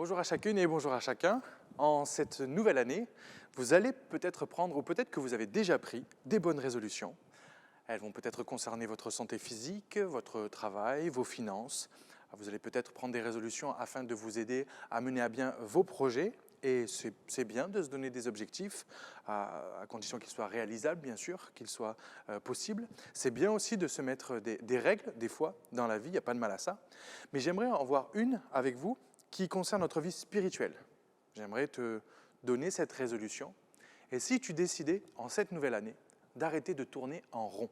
Bonjour à chacune et bonjour à chacun. En cette nouvelle année, vous allez peut-être prendre, ou peut-être que vous avez déjà pris, des bonnes résolutions. Elles vont peut-être concerner votre santé physique, votre travail, vos finances. Vous allez peut-être prendre des résolutions afin de vous aider à mener à bien vos projets. Et c'est bien de se donner des objectifs, à condition qu'ils soient réalisables, bien sûr, qu'ils soient possibles. C'est bien aussi de se mettre des règles, des fois, dans la vie, il n'y a pas de mal à ça. Mais j'aimerais en voir une avec vous qui concerne notre vie spirituelle. J'aimerais te donner cette résolution. Et si tu décidais, en cette nouvelle année, d'arrêter de tourner en rond.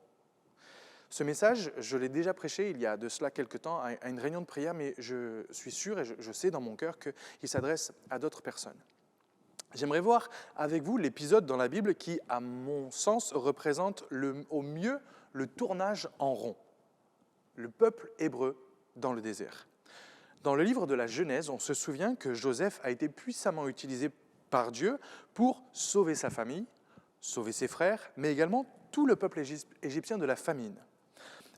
Ce message, je l'ai déjà prêché il y a de cela quelques temps à une réunion de prière, mais je suis sûr et je sais dans mon cœur qu'il s'adresse à d'autres personnes. J'aimerais voir avec vous l'épisode dans la Bible qui, à mon sens, représente au mieux le tournage en rond. Le peuple hébreu dans le désert. Dans le livre de la Genèse, on se souvient que Joseph a été puissamment utilisé par Dieu pour sauver sa famille, sauver ses frères, mais également tout le peuple égyptien de la famine.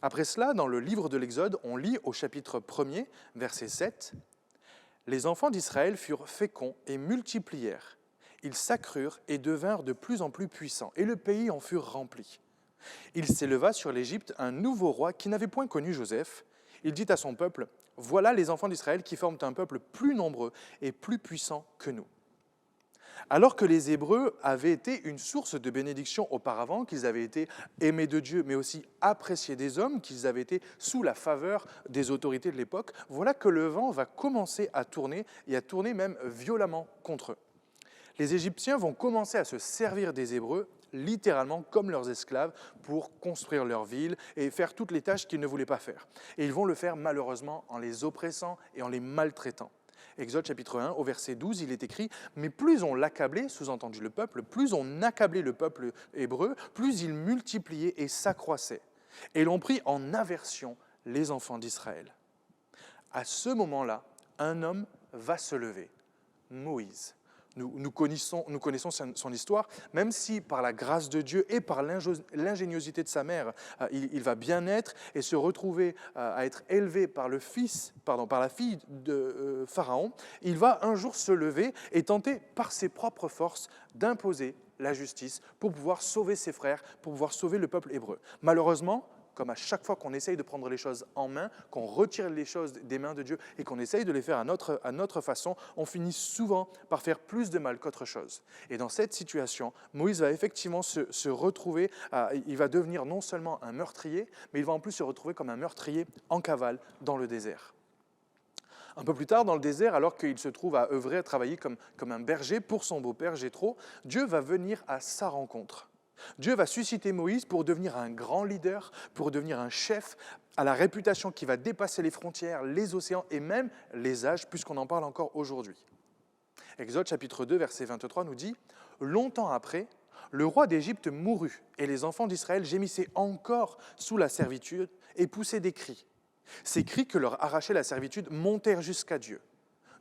Après cela, dans le livre de l'Exode, on lit au chapitre 1er, verset 7, « Les enfants d'Israël furent féconds et multiplièrent. Ils s'accrurent et devinrent de plus en plus puissants, et le pays en fut rempli. Il s'éleva sur l'Égypte un nouveau roi qui n'avait point connu Joseph. Il dit à son peuple, « Voilà les enfants d'Israël qui forment un peuple plus nombreux et plus puissant que nous. » Alors que les Hébreux avaient été une source de bénédiction auparavant, qu'ils avaient été aimés de Dieu, mais aussi appréciés des hommes, qu'ils avaient été sous la faveur des autorités de l'époque, voilà que le vent va commencer à tourner, et à tourner même violemment contre eux. Les Égyptiens vont commencer à se servir des Hébreux, littéralement comme leurs esclaves, pour construire leur ville et faire toutes les tâches qu'ils ne voulaient pas faire. Et ils vont le faire malheureusement en les oppressant et en les maltraitant. Exode chapitre 1, au verset 12, il est écrit « Mais plus on l'accablait, sous-entendu le peuple, plus on accablait le peuple hébreu, plus il multipliait et s'accroissait. Et l'on prit en aversion les enfants d'Israël. » À ce moment-là, un homme va se lever, Moïse. Nous connaissons son histoire, même si par la grâce de Dieu et par l'ingéniosité de sa mère, il va bien naître et se retrouver à être élevé par la fille de Pharaon. Il va un jour se lever et tenter par ses propres forces d'imposer la justice pour pouvoir sauver ses frères, pour pouvoir sauver le peuple hébreu. Malheureusement, comme à chaque fois qu'on essaye de prendre les choses en main, qu'on retire les choses des mains de Dieu et qu'on essaye de les faire à notre façon, on finit souvent par faire plus de mal qu'autre chose. Et dans cette situation, Moïse va effectivement se retrouver, il va devenir non seulement un meurtrier, mais il va en plus se retrouver comme un meurtrier en cavale dans le désert. Un peu plus tard, dans le désert, alors qu'il se trouve à œuvrer, à travailler comme un berger pour son beau-père Jéthro, Dieu va venir à sa rencontre. Dieu va susciter Moïse pour devenir un grand leader, pour devenir un chef à la réputation qui va dépasser les frontières, les océans et même les âges, puisqu'on en parle encore aujourd'hui. Exode chapitre 2, verset 23 nous dit « Longtemps après, le roi d'Égypte mourut, et les enfants d'Israël gémissaient encore sous la servitude et poussaient des cris. Ces cris que leur arrachait la servitude montèrent jusqu'à Dieu.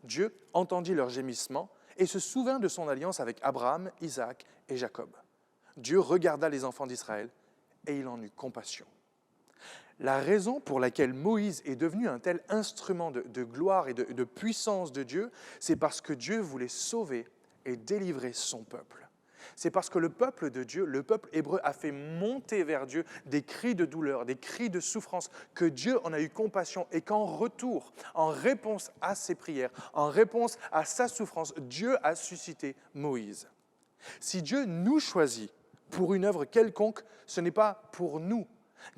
Dieu entendit leurs gémissements et se souvint de son alliance avec Abraham, Isaac et Jacob. Dieu regarda les enfants d'Israël et il en eut compassion. » La raison pour laquelle Moïse est devenu un tel instrument de gloire et de puissance de Dieu, c'est parce que Dieu voulait sauver et délivrer son peuple. C'est parce que le peuple de Dieu, le peuple hébreu, a fait monter vers Dieu des cris de douleur, des cris de souffrance, que Dieu en a eu compassion et qu'en retour, en réponse à ses prières, en réponse à sa souffrance, Dieu a suscité Moïse. Si Dieu nous choisit pour une œuvre quelconque, ce n'est pas pour nous.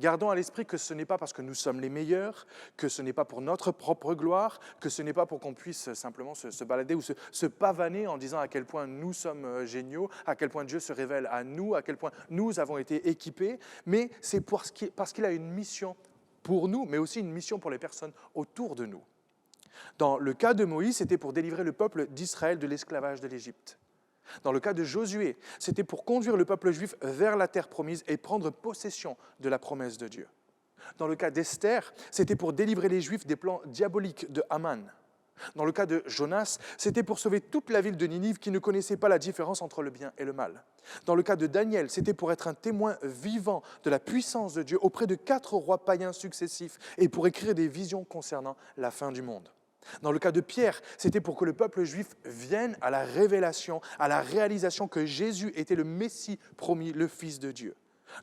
Gardons à l'esprit que ce n'est pas parce que nous sommes les meilleurs, que ce n'est pas pour notre propre gloire, que ce n'est pas pour qu'on puisse simplement se balader ou se pavaner en disant à quel point nous sommes géniaux, à quel point Dieu se révèle à nous, à quel point nous avons été équipés, mais c'est parce qu'il a une mission pour nous, mais aussi une mission pour les personnes autour de nous. Dans le cas de Moïse, c'était pour délivrer le peuple d'Israël de l'esclavage de l'Égypte. Dans le cas de Josué, c'était pour conduire le peuple juif vers la terre promise et prendre possession de la promesse de Dieu. Dans le cas d'Esther, c'était pour délivrer les Juifs des plans diaboliques de Haman. Dans le cas de Jonas, c'était pour sauver toute la ville de Ninive qui ne connaissait pas la différence entre le bien et le mal. Dans le cas de Daniel, c'était pour être un témoin vivant de la puissance de Dieu auprès de 4 rois païens successifs et pour écrire des visions concernant la fin du monde. Dans le cas de Pierre, c'était pour que le peuple juif vienne à la révélation, à la réalisation que Jésus était le Messie promis, le Fils de Dieu.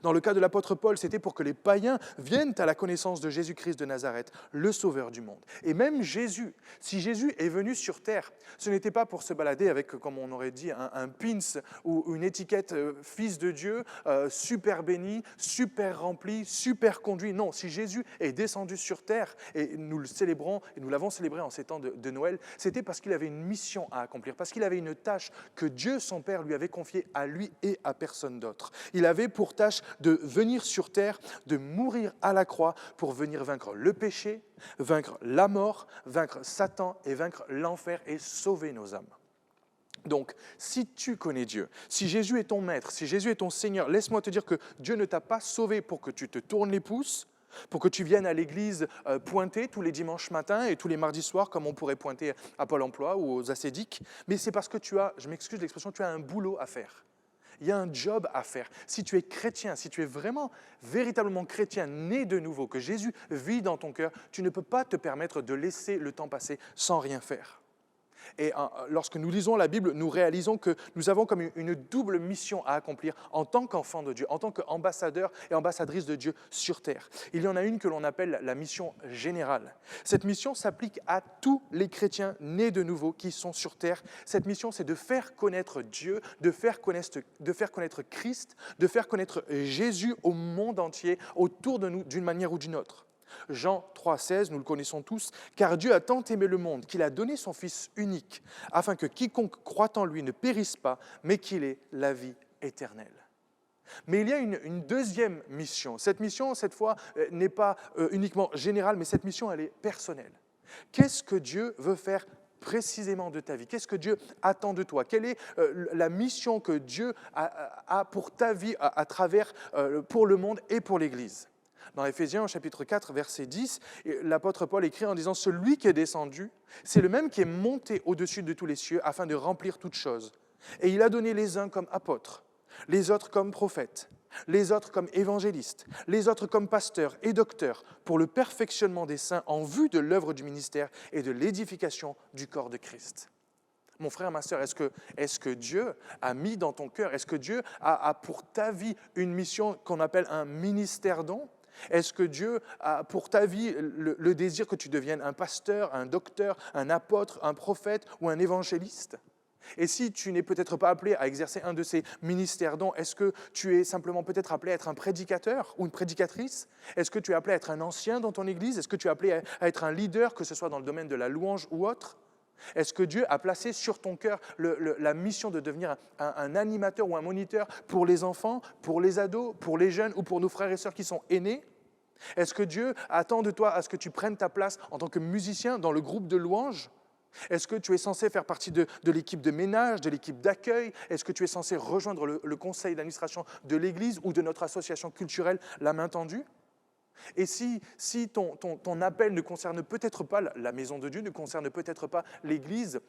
Dans le cas de l'apôtre Paul, c'était pour que les païens viennent à la connaissance de Jésus-Christ de Nazareth, le Sauveur du monde. Et même Jésus, si Jésus est venu sur terre, ce n'était pas pour se balader avec, comme on aurait dit, un pins ou une étiquette Fils de Dieu, super béni, super rempli, super conduit. Non, si Jésus est descendu sur terre, et nous le célébrons, et nous l'avons célébré en ces temps de Noël, c'était parce qu'il avait une mission à accomplir, parce qu'il avait une tâche que Dieu, son Père, lui avait confiée à lui et à personne d'autre. Il avait pour tâche de venir sur terre, de mourir à la croix pour venir vaincre le péché, vaincre la mort, vaincre Satan et vaincre l'enfer et sauver nos âmes. Donc, si tu connais Dieu, si Jésus est ton maître, si Jésus est ton Seigneur, laisse-moi te dire que Dieu ne t'a pas sauvé pour que tu te tournes les pouces, pour que tu viennes à l'église pointer tous les dimanches matins et tous les mardis soirs, comme on pourrait pointer à Pôle emploi ou aux ascédiques, mais c'est parce que tu as, je m'excuse de l'expression, tu as un boulot à faire. Il y a un job à faire. Si tu es chrétien, si tu es vraiment, véritablement chrétien, né de nouveau, que Jésus vit dans ton cœur, tu ne peux pas te permettre de laisser le temps passer sans rien faire. Et lorsque nous lisons la Bible, nous réalisons que nous avons comme une double mission à accomplir en tant qu'enfants de Dieu, en tant qu'ambassadeurs et ambassadrices de Dieu sur terre. Il y en a une que l'on appelle la mission générale. Cette mission s'applique à tous les chrétiens nés de nouveau qui sont sur terre. Cette mission, c'est de faire connaître Dieu, de faire connaître Christ, de faire connaître Jésus au monde entier, autour de nous, d'une manière ou d'une autre. Jean 3,16, nous le connaissons tous, « Car Dieu a tant aimé le monde qu'il a donné son Fils unique, afin que quiconque croit en lui ne périsse pas, mais qu'il ait la vie éternelle. » Mais il y a une deuxième mission. Cette mission, cette fois, n'est pas uniquement générale, mais cette mission, elle est personnelle. Qu'est-ce que Dieu veut faire précisément de ta vie? Qu'est-ce que Dieu attend de toi? Quelle est la mission que Dieu a pour ta vie à travers, pour le monde et pour l'Église? Dans Éphésiens, chapitre 4, verset 10, l'apôtre Paul écrit en disant « Celui qui est descendu, c'est le même qui est monté au-dessus de tous les cieux afin de remplir toutes choses. Et il a donné les uns comme apôtres, les autres comme prophètes, les autres comme évangélistes, les autres comme pasteurs et docteurs, pour le perfectionnement des saints en vue de l'œuvre du ministère et de l'édification du corps de Christ. » Mon frère, ma sœur, est-ce que Dieu a mis dans ton cœur, est-ce que Dieu a pour ta vie une mission qu'on appelle un ministère don? Est-ce que Dieu a pour ta vie le désir que tu deviennes un pasteur, un docteur, un apôtre, un prophète ou un évangéliste? Et si tu n'es peut-être pas appelé à exercer un de ces ministères dons, est-ce que tu es simplement peut-être appelé à être un prédicateur ou une prédicatrice? Est-ce que tu es appelé à être un ancien dans ton église? Est-ce que tu es appelé à être un leader, que ce soit dans le domaine de la louange ou autre? Est-ce que Dieu a placé sur ton cœur la mission de devenir un animateur ou un moniteur pour les enfants, pour les ados, pour les jeunes ou pour nos frères et sœurs qui sont aînés? Est-ce que Dieu attend de toi à ce que tu prennes ta place en tant que musicien dans le groupe de louange? Est-ce que tu es censé faire partie de l'équipe de ménage, de l'équipe d'accueil? Est-ce que tu es censé rejoindre le conseil d'administration de l'Église ou de notre association culturelle, la main tendue? Et si ton appel ne concerne peut-être pas la maison de Dieu, ne concerne peut-être pas l'Église,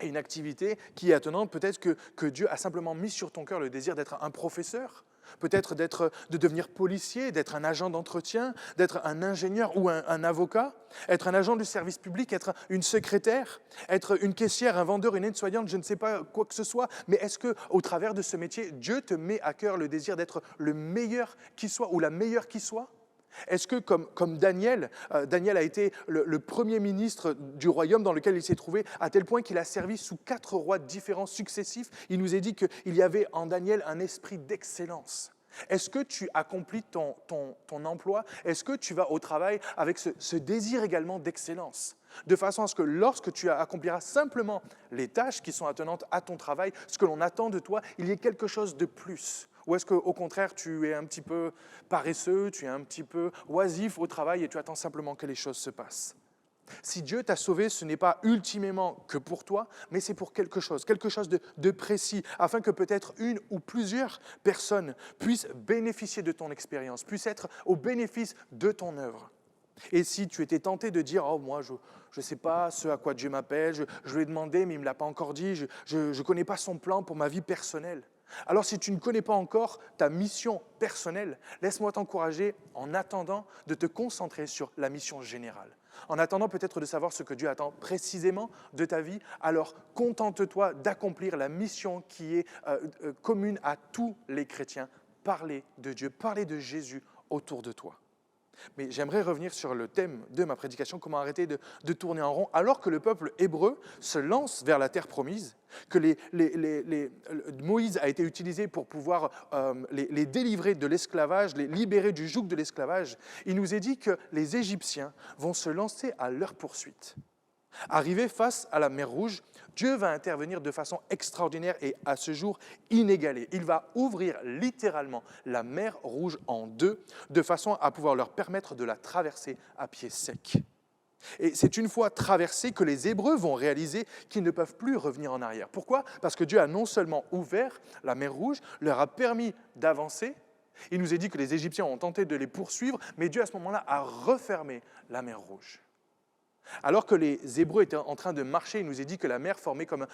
et une activité qui est attenante, peut-être que Dieu a simplement mis sur ton cœur le désir d'être un professeur, peut-être de devenir policier, d'être un agent d'entretien, d'être un ingénieur ou un avocat, être un agent du service public, être une secrétaire, être une caissière, un vendeur, une aide-soignante, je ne sais pas quoi que ce soit, mais est-ce qu'au travers de ce métier, Dieu te met à cœur le désir d'être le meilleur qui soit ou la meilleure qui soit? Est-ce que, comme Daniel, Daniel a été le premier ministre du royaume dans lequel il s'est trouvé, à tel point qu'il a servi sous 4 rois différents successifs? Il nous est dit qu'il y avait en Daniel un esprit d'excellence. Est-ce que tu accomplis ton emploi? Est-ce que tu vas au travail avec ce désir également d'excellence? De façon à ce que lorsque tu accompliras simplement les tâches qui sont attenantes à ton travail, ce que l'on attend de toi, il y ait quelque chose de plus. Ou est-ce qu'au contraire, tu es un petit peu paresseux, tu es un petit peu oisif au travail et tu attends simplement que les choses se passent? Si Dieu t'a sauvé, ce n'est pas ultimement que pour toi, mais c'est pour quelque chose de précis, afin que peut-être une ou plusieurs personnes puissent bénéficier de ton expérience, puissent être au bénéfice de ton œuvre. Et si tu étais tenté de dire « Oh, moi, je ne sais pas ce à quoi Dieu m'appelle, je lui ai demandé, mais il ne me l'a pas encore dit, je ne connais pas son plan pour ma vie personnelle. » Alors si tu ne connais pas encore ta mission personnelle, laisse-moi t'encourager en attendant de te concentrer sur la mission générale. En attendant peut-être de savoir ce que Dieu attend précisément de ta vie, alors contente-toi d'accomplir la mission qui est commune à tous les chrétiens. Parler de Dieu, parler de Jésus autour de toi. Mais j'aimerais revenir sur le thème de ma prédication, comment arrêter de tourner en rond, alors que le peuple hébreu se lance vers la terre promise, que Moïse a été utilisé pour pouvoir les délivrer de l'esclavage, les libérer du joug de l'esclavage. Il nous est dit que les Égyptiens vont se lancer à leur poursuite. Arrivé face à la mer Rouge, Dieu va intervenir de façon extraordinaire et à ce jour inégalée. Il va ouvrir littéralement la mer Rouge en deux, de façon à pouvoir leur permettre de la traverser à pied sec. Et c'est une fois traversée que les Hébreux vont réaliser qu'ils ne peuvent plus revenir en arrière. Pourquoi ? Parce que Dieu a non seulement ouvert la mer Rouge, leur a permis d'avancer. Il nous est dit que les Égyptiens ont tenté de les poursuivre, mais Dieu à ce moment-là a refermé la mer Rouge. Alors que les Hébreux étaient en train de marcher, il nous est dit que la mer formait comme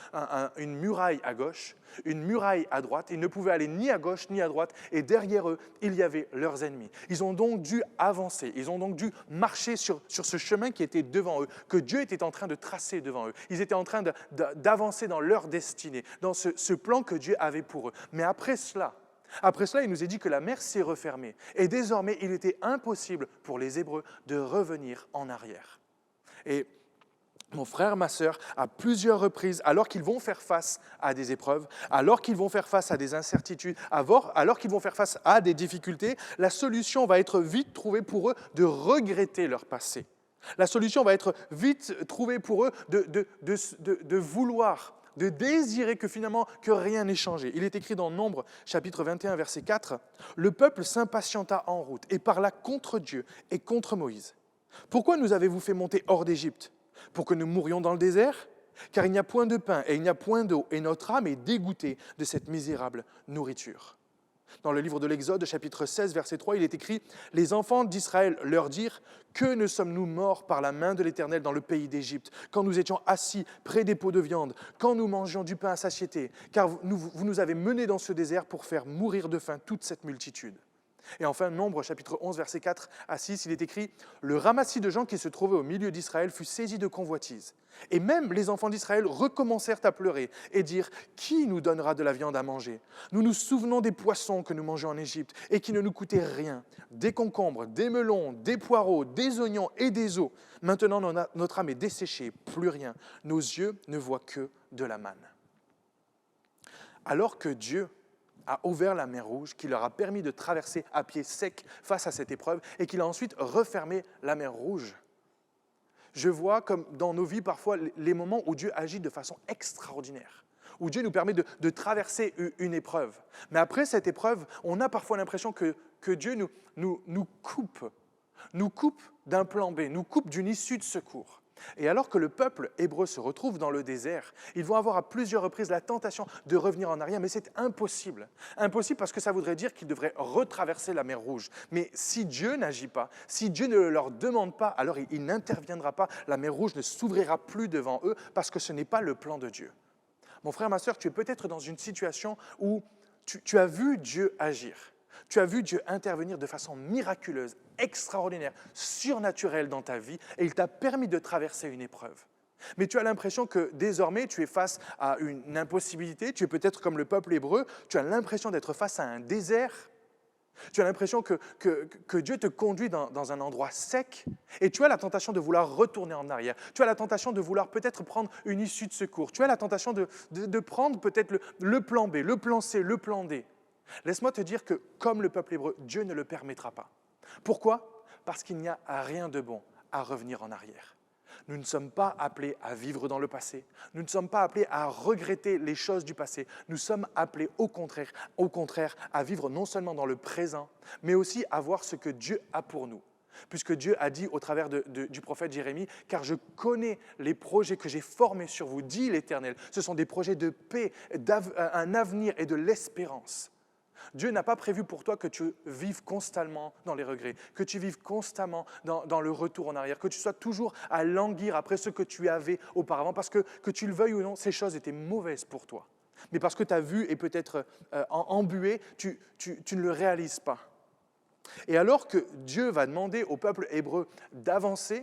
une muraille à gauche, une muraille à droite. Ils ne pouvaient aller ni à gauche ni à droite, et derrière eux, il y avait leurs ennemis. Ils ont donc dû avancer, ils ont donc dû marcher sur ce chemin qui était devant eux, que Dieu était en train de tracer devant eux. Ils étaient en train d'avancer dans leur destinée, dans ce plan que Dieu avait pour eux. Mais après cela, il nous est dit que la mer s'est refermée, et désormais, il était impossible pour les Hébreux de revenir en arrière. Et mon frère, ma sœur, à plusieurs reprises, alors qu'ils vont faire face à des épreuves, alors qu'ils vont faire face à des incertitudes, alors qu'ils vont faire face à des difficultés, la solution va être vite trouvée pour eux de regretter leur passé. La solution va être vite trouvée pour eux de vouloir, de désirer que finalement que rien n'ait changé. Il est écrit dans Nombre, chapitre 21, verset 4, « Le peuple s'impatienta en route et parla contre Dieu et contre Moïse. Pourquoi nous avez-vous fait monter hors d'Égypte ? Pour que nous mourions dans le désert ? Car il n'y a point de pain et il n'y a point d'eau, et notre âme est dégoûtée de cette misérable nourriture. » Dans le livre de l'Exode, chapitre 16, verset 3, il est écrit « Les enfants d'Israël leur dirent « Que ne sommes-nous morts par la main de l'Éternel dans le pays d'Égypte, quand nous étions assis près des pots de viande, quand nous mangions du pain à satiété, car vous nous avez menés dans ce désert pour faire mourir de faim toute cette multitude. » Et enfin, Nombre, chapitre 11, versets 4 à 6, il est écrit « Le ramassis de gens qui se trouvaient au milieu d'Israël fut saisi de convoitise. Et même les enfants d'Israël recommencèrent à pleurer et dire « Qui nous donnera de la viande à manger ? Nous nous souvenons des poissons que nous mangeons en Égypte et qui ne nous coûtaient rien, des concombres, des melons, des poireaux, des oignons et des os. Maintenant, notre âme est desséchée, plus rien. Nos yeux ne voient que de la manne. » Alors que Dieu a ouvert la mer Rouge, qui leur a permis de traverser à pied sec face à cette épreuve, et qu'il a ensuite refermé la mer Rouge. Je vois comme dans nos vies parfois les moments où Dieu agit de façon extraordinaire, où Dieu nous permet de traverser une épreuve. Mais après cette épreuve, on a parfois l'impression que Dieu nous coupe d'un plan B, nous coupe d'une issue de secours. Et alors que le peuple hébreu se retrouve dans le désert, ils vont avoir à plusieurs reprises la tentation de revenir en arrière, mais c'est impossible. Impossible parce que ça voudrait dire qu'ils devraient retraverser la mer Rouge. Mais si Dieu n'agit pas, si Dieu ne leur demande pas, alors il n'interviendra pas, la mer Rouge ne s'ouvrira plus devant eux parce que ce n'est pas le plan de Dieu. Mon frère, ma sœur, tu es peut-être dans une situation où tu as vu Dieu agir. Tu as vu Dieu intervenir de façon miraculeuse, extraordinaire, surnaturelle dans ta vie, et il t'a permis de traverser une épreuve. Mais tu as l'impression que désormais tu es face à une impossibilité, tu es peut-être comme le peuple hébreu, tu as l'impression d'être face à un désert, tu as l'impression que Dieu te conduit dans un endroit sec, et tu as la tentation de vouloir retourner en arrière, tu as la tentation de vouloir peut-être prendre une issue de secours, tu as la tentation de prendre peut-être le plan B, le plan C, le plan D. Laisse-moi te dire que, comme le peuple hébreu, Dieu ne le permettra pas. Pourquoi ? Parce qu'il n'y a rien de bon à revenir en arrière. Nous ne sommes pas appelés à vivre dans le passé. Nous ne sommes pas appelés à regretter les choses du passé. Nous sommes appelés au contraire, à vivre non seulement dans le présent, mais aussi à voir ce que Dieu a pour nous. Puisque Dieu a dit au travers du prophète Jérémie, « Car je connais les projets que j'ai formés sur vous, dit l'Éternel. Ce sont des projets de paix, un avenir et de l'espérance. » Dieu n'a pas prévu pour toi que tu vives constamment dans les regrets, que tu vives constamment dans le retour en arrière, que tu sois toujours à languir après ce que tu avais auparavant, parce que tu le veuilles ou non, ces choses étaient mauvaises pour toi. Mais parce que ta vue est peut-être embuée, tu ne le réalises pas. Et alors que Dieu va demander au peuple hébreu d'avancer,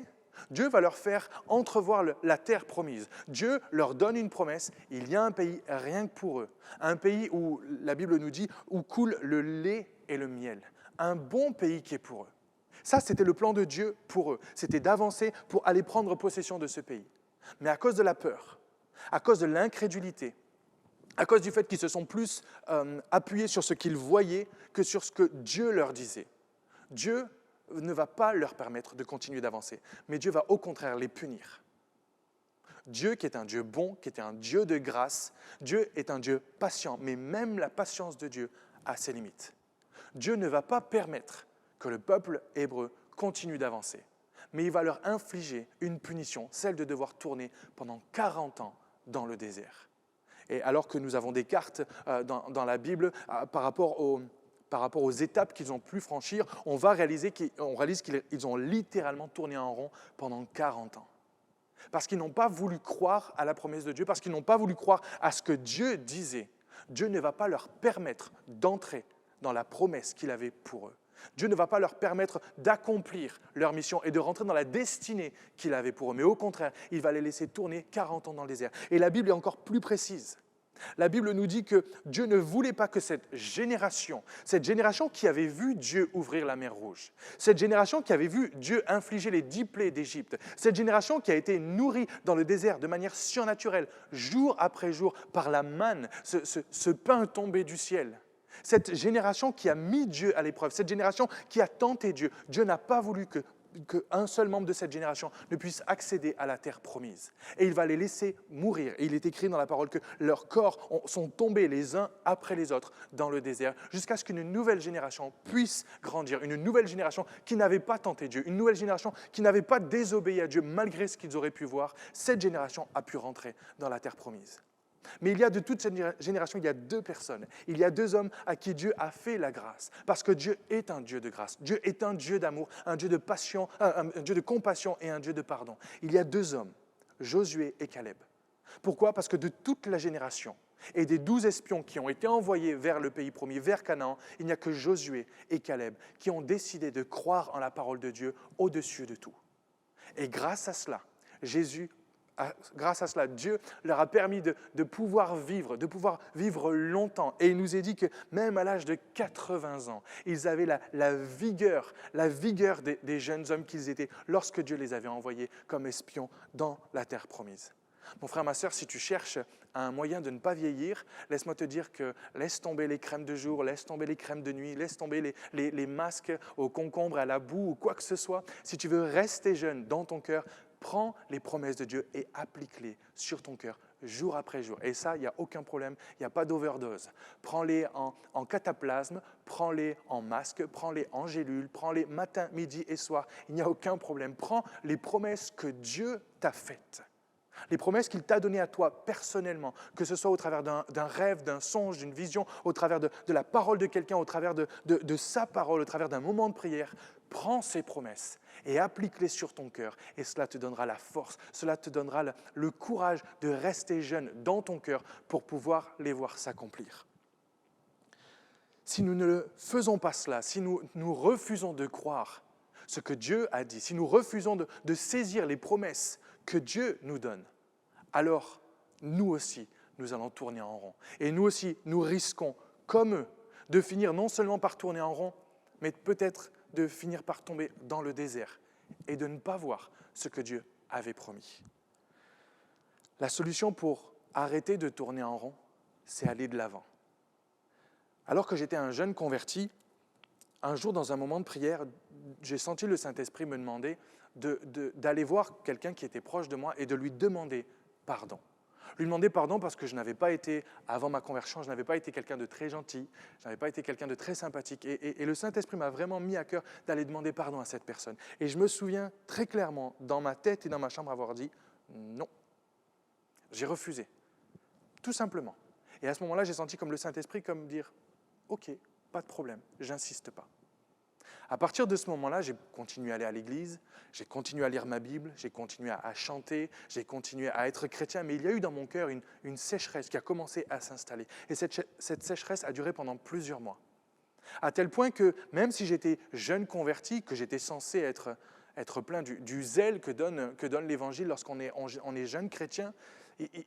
Dieu va leur faire entrevoir la terre promise. Dieu leur donne une promesse. Il y a un pays rien que pour eux. Un pays où, la Bible nous dit, où coule le lait et le miel. Un bon pays qui est pour eux. Ça, c'était le plan de Dieu pour eux. C'était d'avancer pour aller prendre possession de ce pays. Mais à cause de la peur, à cause de l'incrédulité, à cause du fait qu'ils se sont plus appuyés sur ce qu'ils voyaient que sur ce que Dieu leur disait, Dieu ne va pas leur permettre de continuer d'avancer, mais Dieu va au contraire les punir. Dieu qui est un Dieu bon, qui est un Dieu de grâce, Dieu est un Dieu patient, mais même la patience de Dieu a ses limites. Dieu ne va pas permettre que le peuple hébreu continue d'avancer, mais il va leur infliger une punition, celle de devoir tourner pendant 40 ans dans le désert. Et alors que nous avons des cartes dans la Bible par rapport aux étapes qu'ils ont pu franchir, on réalise qu'ils ont littéralement tourné en rond pendant 40 ans. Parce qu'ils n'ont pas voulu croire à la promesse de Dieu, parce qu'ils n'ont pas voulu croire à ce que Dieu disait. Dieu ne va pas leur permettre d'entrer dans la promesse qu'il avait pour eux. Dieu ne va pas leur permettre d'accomplir leur mission et de rentrer dans la destinée qu'il avait pour eux. Mais au contraire, il va les laisser tourner 40 ans dans le désert. Et la Bible est encore plus précise. La Bible nous dit que Dieu ne voulait pas que cette génération qui avait vu Dieu ouvrir la mer Rouge, cette génération qui avait vu Dieu infliger les 10 plaies d'Égypte, cette génération qui a été nourrie dans le désert de manière surnaturelle, jour après jour, par la manne, ce pain tombé du ciel, cette génération qui a mis Dieu à l'épreuve, cette génération qui a tenté Dieu, Dieu n'a pas voulu qu'un seul membre de cette génération ne puisse accéder à la terre promise. Et il va les laisser mourir. Et il est écrit dans la parole que leurs corps sont tombés les uns après les autres dans le désert, jusqu'à ce qu'une nouvelle génération puisse grandir, une nouvelle génération qui n'avait pas tenté Dieu, une nouvelle génération qui n'avait pas désobéi à Dieu malgré ce qu'ils auraient pu voir. Cette génération a pu rentrer dans la terre promise. Mais il y a de toute cette génération, il y a 2 personnes. Il y a 2 hommes à qui Dieu a fait la grâce. Parce que Dieu est un Dieu de grâce. Dieu est un Dieu d'amour, un Dieu de passion, un Dieu de compassion et un Dieu de pardon. Il y a 2 hommes, Josué et Caleb. Pourquoi ? Parce que de toute la génération et des 12 espions qui ont été envoyés vers le pays promis, vers Canaan, il n'y a que Josué et Caleb qui ont décidé de croire en la parole de Dieu au-dessus de tout. Et grâce à cela, Dieu leur a permis de pouvoir vivre longtemps. Et il nous est dit que même à l'âge de 80 ans, ils avaient la vigueur des jeunes hommes qu'ils étaient lorsque Dieu les avait envoyés comme espions dans la terre promise. Mon frère, ma sœur, si tu cherches un moyen de ne pas vieillir, laisse-moi te dire que laisse tomber les crèmes de jour, laisse tomber les crèmes de nuit, laisse tomber les masques au concombre, à la boue ou quoi que ce soit. Si tu veux rester jeune dans ton cœur, prends les promesses de Dieu et applique-les sur ton cœur jour après jour. Et ça, il n'y a aucun problème, il n'y a pas d'overdose. Prends-les en cataplasme, prends-les en masque, prends-les en gélule, prends-les matin, midi et soir. Il n'y a aucun problème. Prends les promesses que Dieu t'a faites. Les promesses qu'il t'a données à toi personnellement, que ce soit au travers d'un rêve, d'un songe, d'une vision, au travers de la parole de quelqu'un, au travers de sa parole, au travers d'un moment de prière, prends ces promesses et applique-les sur ton cœur. Et cela te donnera la force, cela te donnera le courage de rester jeune dans ton cœur pour pouvoir les voir s'accomplir. Si nous ne faisons pas cela, si nous refusons de croire ce que Dieu a dit, si nous refusons de saisir les promesses que Dieu nous donne, alors nous aussi, nous allons tourner en rond. Et nous aussi, nous risquons, comme eux, de finir non seulement par tourner en rond, mais peut-être de finir par tomber dans le désert et de ne pas voir ce que Dieu avait promis. La solution pour arrêter de tourner en rond, c'est aller de l'avant. Alors que j'étais un jeune converti, un jour dans un moment de prière, j'ai senti le Saint-Esprit me demander d'aller voir quelqu'un qui était proche de moi et de lui demander pardon. Lui demander pardon parce que je n'avais pas été, avant ma conversion, je n'avais pas été quelqu'un de très gentil, je n'avais pas été quelqu'un de très sympathique. Et le Saint-Esprit m'a vraiment mis à cœur d'aller demander pardon à cette personne. Et je me souviens très clairement, dans ma tête et dans ma chambre, avoir dit non. J'ai refusé, tout simplement. Et à ce moment-là, j'ai senti comme le Saint-Esprit comme dire ok, pas de problème, j'insiste pas. À partir de ce moment-là, j'ai continué à aller à l'église, j'ai continué à lire ma Bible, j'ai continué à chanter, j'ai continué à être chrétien, mais il y a eu dans mon cœur une sécheresse qui a commencé à s'installer. Et cette sécheresse a duré pendant plusieurs mois. À tel point que même si j'étais jeune converti, que j'étais censé être être plein du zèle que donne l'Évangile lorsqu'on est jeune chrétien.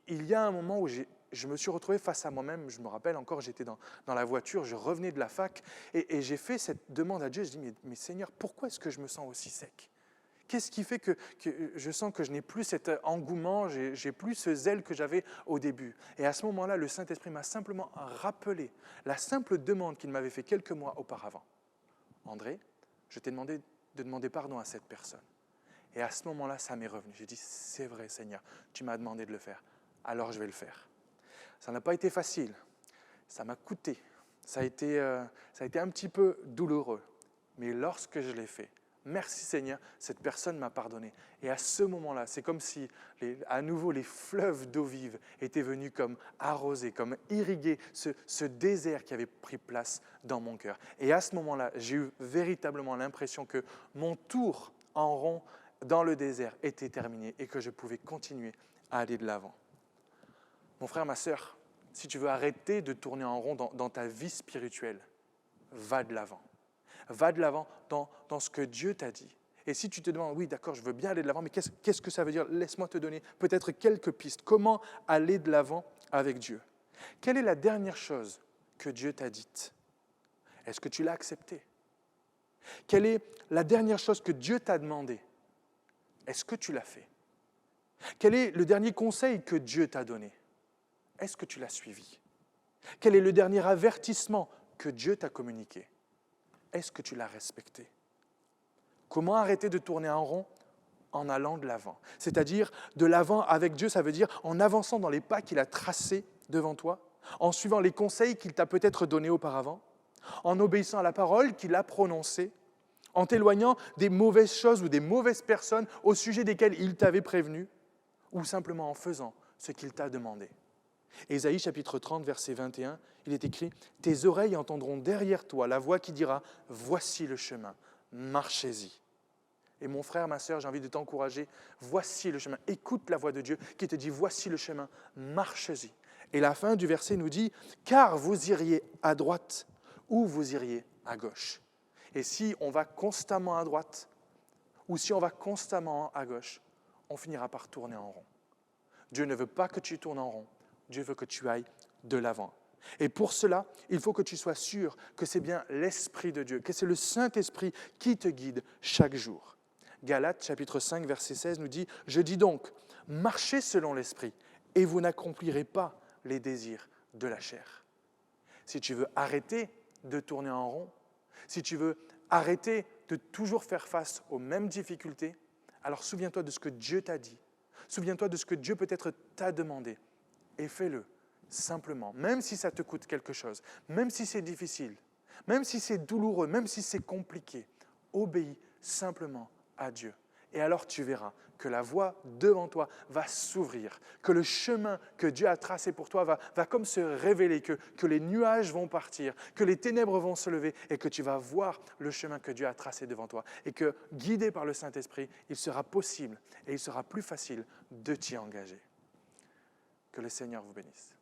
Il y a un moment où je me suis retrouvé face à moi-même. Je me rappelle encore, j'étais dans la voiture, je revenais de la fac et j'ai fait cette demande à Dieu. Je dis, mais Seigneur, pourquoi est-ce que je me sens aussi sec ? Qu'est-ce qui fait que je sens que je n'ai plus cet engouement, j'ai plus ce zèle que j'avais au début? Et à ce moment-là, le Saint-Esprit m'a simplement rappelé la simple demande qu'il m'avait fait quelques mois auparavant. André, je t'ai demandé de demander pardon à cette personne. Et à ce moment-là, ça m'est revenu. J'ai dit, c'est vrai Seigneur, tu m'as demandé de le faire, alors je vais le faire. Ça n'a pas été facile, ça m'a coûté, ça a été un petit peu douloureux. Mais lorsque je l'ai fait, merci Seigneur, cette personne m'a pardonné. Et à ce moment-là, c'est comme si à nouveau les fleuves d'eau vive étaient venus comme arroser, comme irriguer ce désert qui avait pris place dans mon cœur. Et à ce moment-là, j'ai eu véritablement l'impression que mon tour en rond dans le désert était terminé et que je pouvais continuer à aller de l'avant. Mon frère, ma sœur, si tu veux arrêter de tourner en rond dans ta vie spirituelle, va de l'avant. Va de l'avant dans ce que Dieu t'a dit. Et si tu te demandes, oui, d'accord, je veux bien aller de l'avant, mais qu'est-ce que ça veut dire? Laisse-moi te donner peut-être quelques pistes. Comment aller de l'avant avec Dieu? Quelle est la dernière chose que Dieu t'a dite? Est-ce que tu l'as acceptée? Quelle est la dernière chose que Dieu t'a demandé? Est-ce que tu l'as fait? Quel est le dernier conseil que Dieu t'a donné? Est-ce que tu l'as suivi? Quel est le dernier avertissement que Dieu t'a communiqué? Est-ce que tu l'as respecté? Comment arrêter de tourner en rond? En allant de l'avant. C'est-à-dire, de l'avant avec Dieu, ça veut dire en avançant dans les pas qu'il a tracés devant toi, en suivant les conseils qu'il t'a peut-être donnés auparavant, en obéissant à la parole qu'il a prononcée, en t'éloignant des mauvaises choses ou des mauvaises personnes au sujet desquelles il t'avait prévenu, ou simplement en faisant ce qu'il t'a demandé. Ésaïe chapitre 30, verset 21, il est écrit « Tes oreilles entendront derrière toi la voix qui dira « Voici le chemin, marchez-y ». Et mon frère, ma sœur, j'ai envie de t'encourager, voici le chemin. Écoute la voix de Dieu qui te dit « Voici le chemin, marchez-y ». Et la fin du verset nous dit « Car vous iriez à droite ou vous iriez à gauche ». Et si on va constamment à droite ou si on va constamment à gauche, on finira par tourner en rond. Dieu ne veut pas que tu tournes en rond. Dieu veut que tu ailles de l'avant. Et pour cela, il faut que tu sois sûr que c'est bien l'Esprit de Dieu, que c'est le Saint-Esprit qui te guide chaque jour. Galates chapitre 5, verset 16 nous dit « Je dis donc, marchez selon l'Esprit, et vous n'accomplirez pas les désirs de la chair. » Si tu veux arrêter de tourner en rond, si tu veux arrêter de toujours faire face aux mêmes difficultés, alors souviens-toi de ce que Dieu t'a dit. Souviens-toi de ce que Dieu peut-être t'a demandé. Et fais-le simplement, même si ça te coûte quelque chose, même si c'est difficile, même si c'est douloureux, même si c'est compliqué. Obéis simplement à Dieu. Et alors tu verras que la voie devant toi va s'ouvrir, que le chemin que Dieu a tracé pour toi va comme se révéler, que les nuages vont partir, que les ténèbres vont se lever et que tu vas voir le chemin que Dieu a tracé devant toi. Et que, guidé par le Saint-Esprit, il sera possible et il sera plus facile de t'y engager. Que le Seigneur vous bénisse.